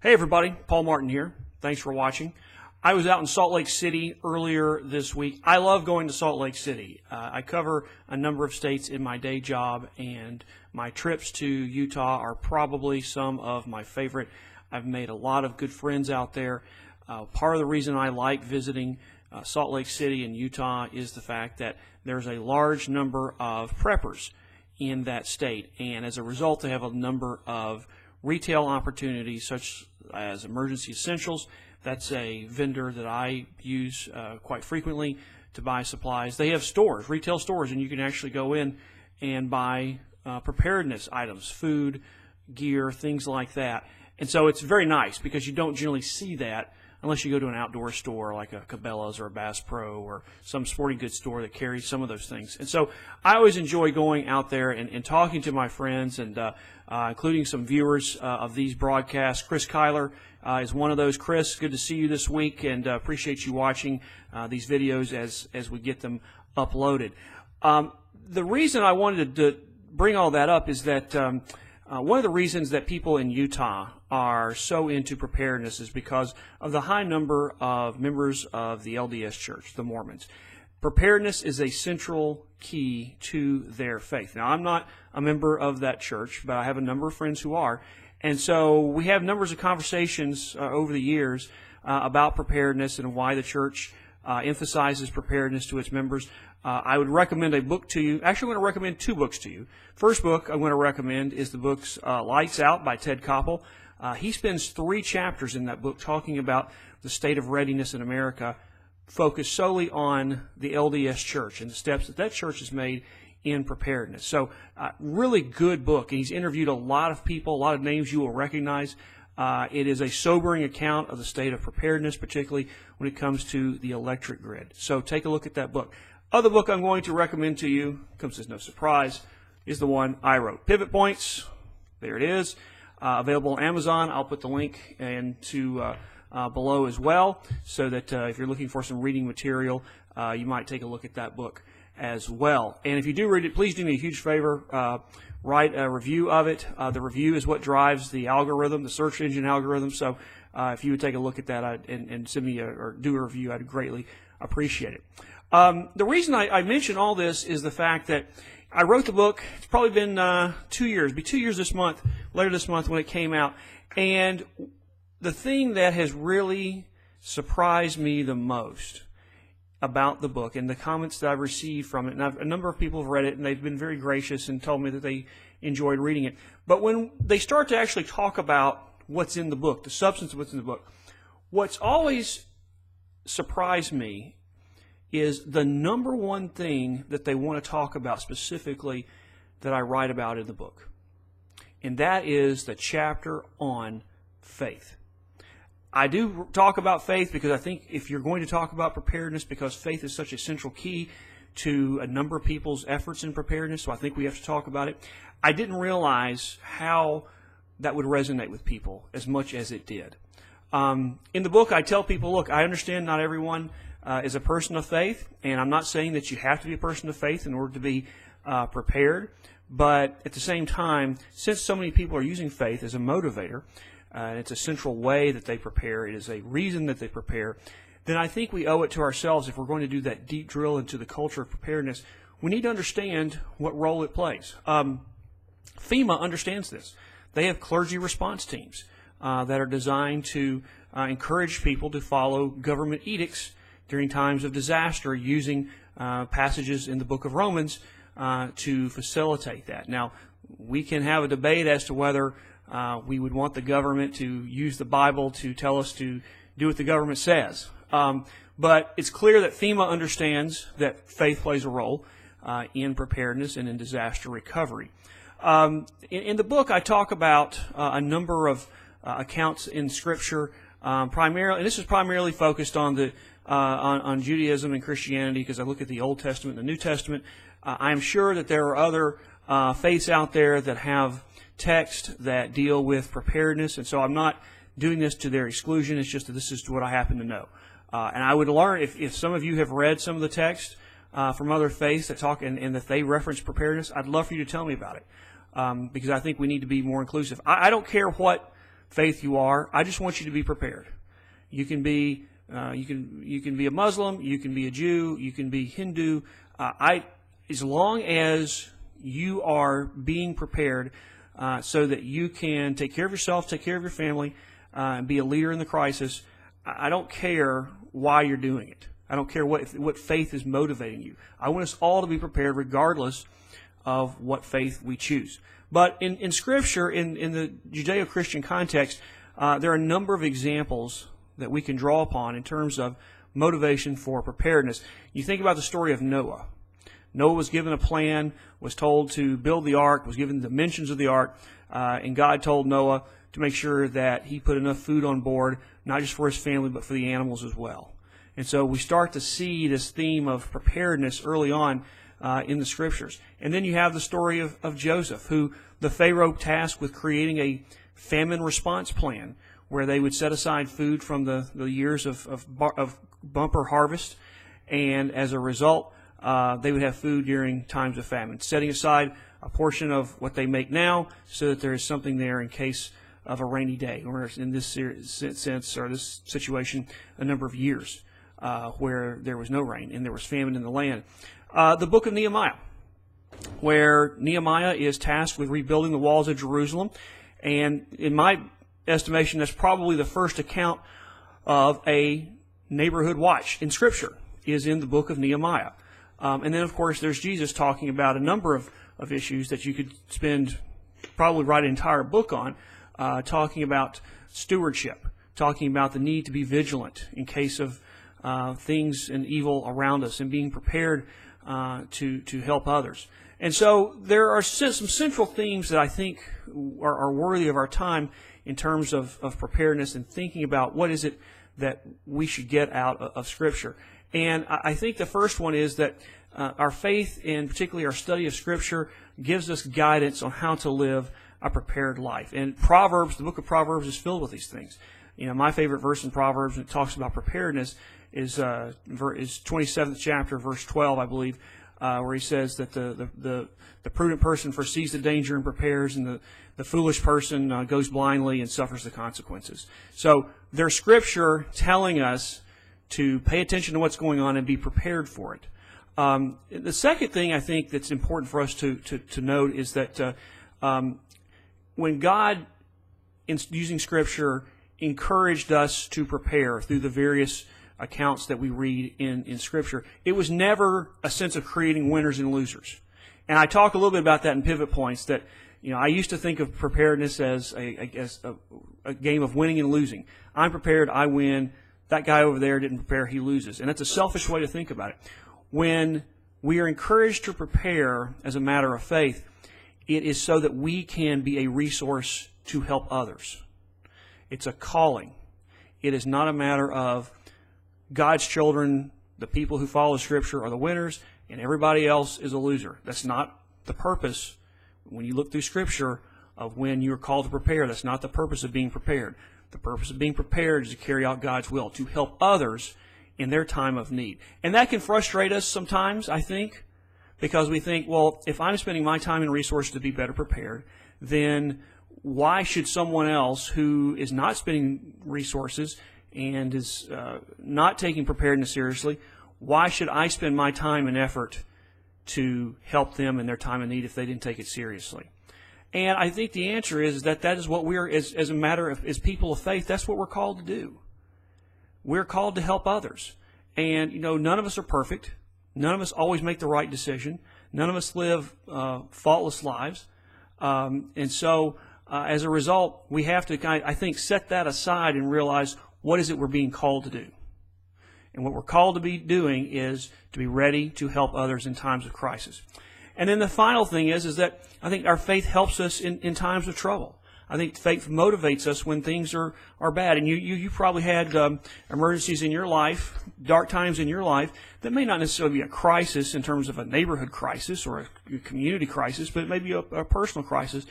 Hey everybody, Paul Martin here. Thanks for watching. I was out in Salt Lake City earlier this week. I love going to Salt Lake City. I cover a number of states in my day job, and my trips to Utah are probably some of my favorite. I've made a lot of good friends out there. Part of the reason I like visiting Salt Lake City in Utah is the fact that there's a large number of preppers in that state, and as a result they have a number of retail opportunities such as Emergency Essentials. That's a vendor that I use quite frequently to buy supplies. They have stores, retail stores, and you can actually go in and buy preparedness items, food, gear, things like that. And so it's very nice because you don't generally see that unless you go to an outdoor store like a Cabela's or a Bass Pro or some sporting goods store that carries some of those things. And so I always enjoy going out there and talking to my friends, and including some viewers of these broadcasts. Chris Kyler is one of those. Chris, good to see you this week, and appreciate you watching these videos as we get them uploaded. The reason I wanted to bring all that up is that one of the reasons that people in Utah are so into preparedness is because of the high number of members of the LDS Church, the Mormons. Preparedness is a central key to their faith. Now, I'm not a member of that church, but I have a number of friends who are. And so we have numbers of conversations over the years about preparedness and why the church emphasizes preparedness to its members. I would recommend a book to you. Actually, I'm going to recommend two books to you. First book I'm going to recommend is the book's Lights Out by Ted Koppel. He spends 3 chapters in that book talking about the state of readiness in America, focused solely on the LDS Church and the steps that church has made in preparedness. So, really good book. And he's interviewed a lot of people, a lot of names you will recognize. It is a sobering account of the state of preparedness, particularly when it comes to the electric grid. So take a look at that book. Other book I'm going to recommend to you, comes as no surprise, is the one I wrote. Pivot Points, there it is, available on Amazon. I'll put the link into below as well, so that if you're looking for some reading material, you might take a look at that book as well. And if you do read it, please do me a huge favor. Write a review of it. The review is what drives the algorithm, the search engine algorithm. So if you would take a look at that and send me or do a review, I'd greatly appreciate it. The reason I mention all this is the fact that I wrote the book. It's probably been 2 years. It'll be 2 years this month, later this month when it came out. And the thing that has really surprised me the most about the book and the comments that I've received from it, and a number of people have read it and they've been very gracious and told me that they enjoyed reading it. But when they start to actually talk about what's in the book, the substance of what's in the book, what's always surprised me is the number one thing that they want to talk about specifically that I write about in the book. And that is the chapter on faith. I do talk about faith because I think if you're going to talk about preparedness, because faith is such a central key to a number of people's efforts in preparedness, so I think we have to talk about it. I didn't realize how that would resonate with people as much as it did. In the book, I tell people, look, I understand not everyone is a person of faith, and I'm not saying that you have to be a person of faith in order to be prepared, but at the same time, since so many people are using faith as a motivator, and it's a central way that they prepare, it is a reason that they prepare, then I think we owe it to ourselves, if we're going to do that deep drill into the culture of preparedness, we need to understand what role it plays. FEMA understands this. They have clergy response teams that are designed to encourage people to follow government edicts during times of disaster, using passages in the book of Romans to facilitate that. Now, we can have a debate as to whether we would want the government to use the Bible to tell us to do what the government says. But it's clear that FEMA understands that faith plays a role in preparedness and in disaster recovery. In the book, I talk about a number of accounts in Scripture, primarily, and this is primarily focused on the on Judaism and Christianity, because I look at the Old Testament and the New Testament. I am sure that there are other faiths out there that have texts that deal with preparedness, and so I'm not doing this to their exclusion. It's just that this is what I happen to know. And I would learn, if some of you have read some of the text from other faiths that talk and that they reference preparedness, I'd love for you to tell me about it, because I think we need to be more inclusive. I don't care what faith you are, I just want you to be prepared. You can be you can be a Muslim, you can be a Jew, you can be Hindu. As long as you are being prepared so that you can take care of yourself, take care of your family, and be a leader in the crisis, I don't care why you're doing it. I don't care what faith is motivating you. I want us all to be prepared regardless of what faith we choose. But in Scripture, in the Judeo-Christian context, there are a number of examples that we can draw upon in terms of motivation for preparedness. You think about the story of Noah. Noah was given a plan, was told to build the ark, was given the dimensions of the ark, and God told Noah to make sure that he put enough food on board, not just for his family, but for the animals as well. And so we start to see this theme of preparedness early on in the Scriptures. And then you have the story of Joseph, who the Pharaoh tasked with creating a famine response plan where they would set aside food from the years of bumper harvest, and as a result, they would have food during times of famine, setting aside a portion of what they make now so that there is something there in case of a rainy day, or in this sense, or this situation, a number of years where there was no rain and there was famine in the land. The book of Nehemiah, where Nehemiah is tasked with rebuilding the walls of Jerusalem, and in my estimation, that's probably the first account of a neighborhood watch in Scripture, is in the book of Nehemiah. And then, of course, there's Jesus talking about a number of issues that you could spend probably write an entire book on, talking about stewardship, talking about the need to be vigilant in case of things and evil around us, and being prepared to help others. And so there are some central themes that I think are worthy of our time in terms of preparedness and thinking about what is it that we should get out of Scripture. And I think the first one is that our faith, and particularly our study of Scripture, gives us guidance on how to live a prepared life. And Proverbs, the book of Proverbs, is filled with these things. You know, my favorite verse in Proverbs, and it talks about preparedness, is 27th chapter, verse 12, I believe, where he says that the prudent person foresees the danger and prepares, and the foolish person goes blindly and suffers the consequences. So there's Scripture telling us to pay attention to what's going on and be prepared for it. The second thing I think that's important for us to note is that when God, using Scripture, encouraged us to prepare through the various accounts that we read in Scripture, it was never a sense of creating winners and losers. And I talk a little bit about that in pivot points, that I used to think of preparedness as a game of winning and losing. I'm prepared, I win. That guy over there didn't prepare, he loses. And that's a selfish way to think about it. When we are encouraged to prepare as a matter of faith, it is so that we can be a resource to help others. It's a calling. It is not a matter of God's children, the people who follow Scripture, are the winners, and everybody else is a loser. That's not the purpose, when you look through Scripture, of when you're called to prepare. That's not the purpose of being prepared. The purpose of being prepared is to carry out God's will, to help others in their time of need. And that can frustrate us sometimes, I think, because we think, well, if I'm spending my time and resources to be better prepared, then why should someone else who is not spending resources and is not taking preparedness seriously, why should I spend my time and effort to help them in their time of need if they didn't take it seriously? And I think the answer is that is what we're, as a matter of, as people of faith, that's what we're called to do. We're called to help others. And, none of us are perfect. None of us always make the right decision. None of us live faultless lives. And so, as a result, we have to, I think, set that aside and realize, what is it we're being called to do? And what we're called to be doing is to be ready to help others in times of crisis. And then the final thing is that I think our faith helps us in times of trouble. I think faith motivates us when things are bad. And you probably had emergencies in your life, dark times in your life, that may not necessarily be a crisis in terms of a neighborhood crisis or a community crisis, but it may be a personal crisis.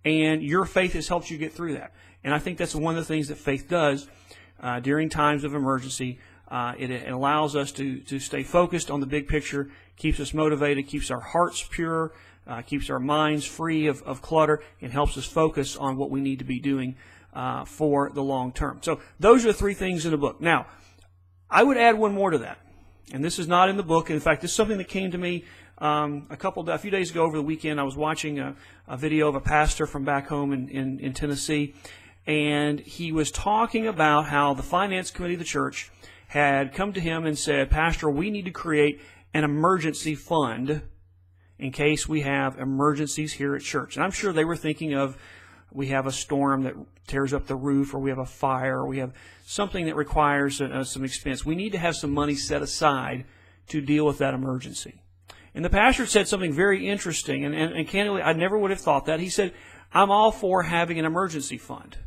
And your faith has helped you get through that. And I think that's one of the things that faith does during times of emergency. It allows us to stay focused on the big picture, keeps us motivated, keeps our hearts pure, keeps our minds free of clutter, and helps us focus on what we need to be doing for the long term. So those are the three things in the book. Now, I would add one more to that, and this is not in the book. In fact, this is something that came to me a few days ago over the weekend. I was watching a video of a pastor from back home in Tennessee, and he was talking about how the finance committee of the church had come to him and said, "Pastor, we need to create an emergency fund in case we have emergencies here at church." And I'm sure they were thinking of, we have a storm that tears up the roof, or we have a fire, or we have something that requires some expense. We need to have some money set aside to deal with that emergency. And the pastor said something very interesting, and candidly, I never would have thought that. He said, "I'm all for having an emergency fund."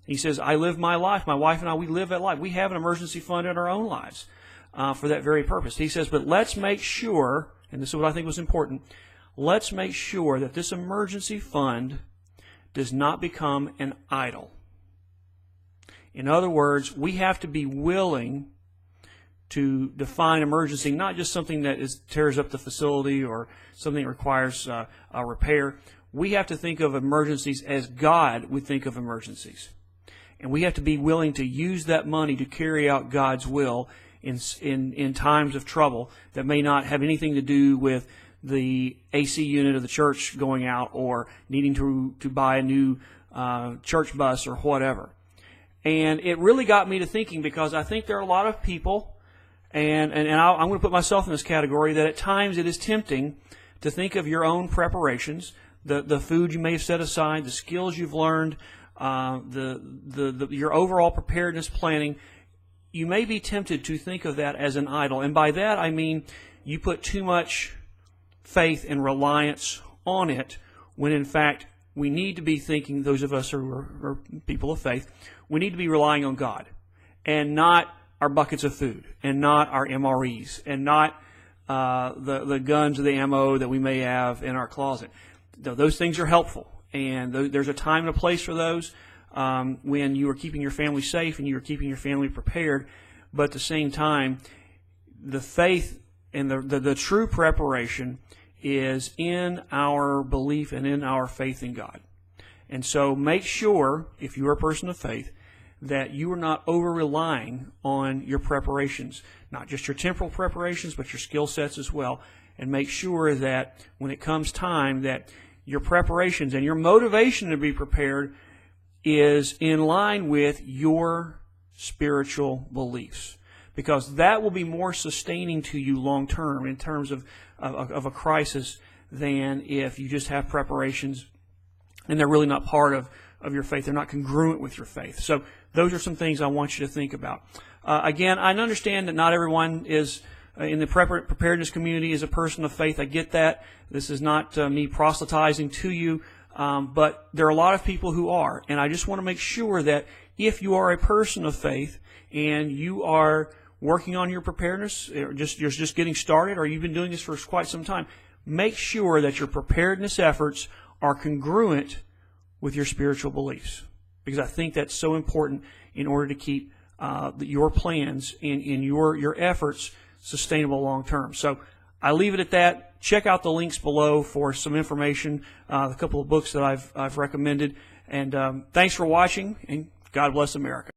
He says, "I live my life. My wife and I, we live that life. We have an emergency fund in our own lives for that very purpose." He says, "But let's make sure," and this is what I think was important, "let's make sure that this emergency fund does not become an idol." In other words, we have to be willing to define emergency, not just something that tears up the facility or something that requires a repair. We have to think of emergencies as God would think of emergencies. And we have to be willing to use that money to carry out God's will in times of trouble that may not have anything to do with the AC unit of the church going out or needing to buy a new church bus or whatever. And it really got me to thinking, because I think there are a lot of people, and I'm going to put myself in this category, that at times it is tempting to think of your own preparations, the food you may have set aside, the skills you've learned, your overall preparedness planning. You may be tempted to think of that as an idol. And by that I mean you put too much faith and reliance on it, when in fact we need to be thinking, those of us who are people of faith, we need to be relying on God, and not our buckets of food, and not our MREs, and not the guns or the ammo that we may have in our closet. Those things are helpful, and there's a time and a place for those when you are keeping your family safe and you are keeping your family prepared. But at the same time, the faith and the true preparation is in our belief and in our faith in God. And so make sure, if you are a person of faith, that you are not over-relying on your preparations, not just your temporal preparations, but your skill sets as well. And make sure that when it comes time, that your preparations and your motivation to be prepared is in line with your spiritual beliefs, because that will be more sustaining to you long term in terms of a crisis than if you just have preparations and they're really not part of your faith. They're not congruent with your faith. So those are some things I want you to think about. Again, I understand that not everyone is in the preparedness community is a person of faith. I get that. This is not me proselytizing to you, but there are a lot of people who are. And I just want to make sure that if you are a person of faith and you are working on your preparedness, or you're just getting started, or you've been doing this for quite some time, make sure that your preparedness efforts are congruent with your spiritual beliefs, because I think that's so important in order to keep your plans and your efforts sustainable long term. So I leave it at that. Check out the links below for some information, a couple of books that I've recommended. And thanks for watching, and God bless America.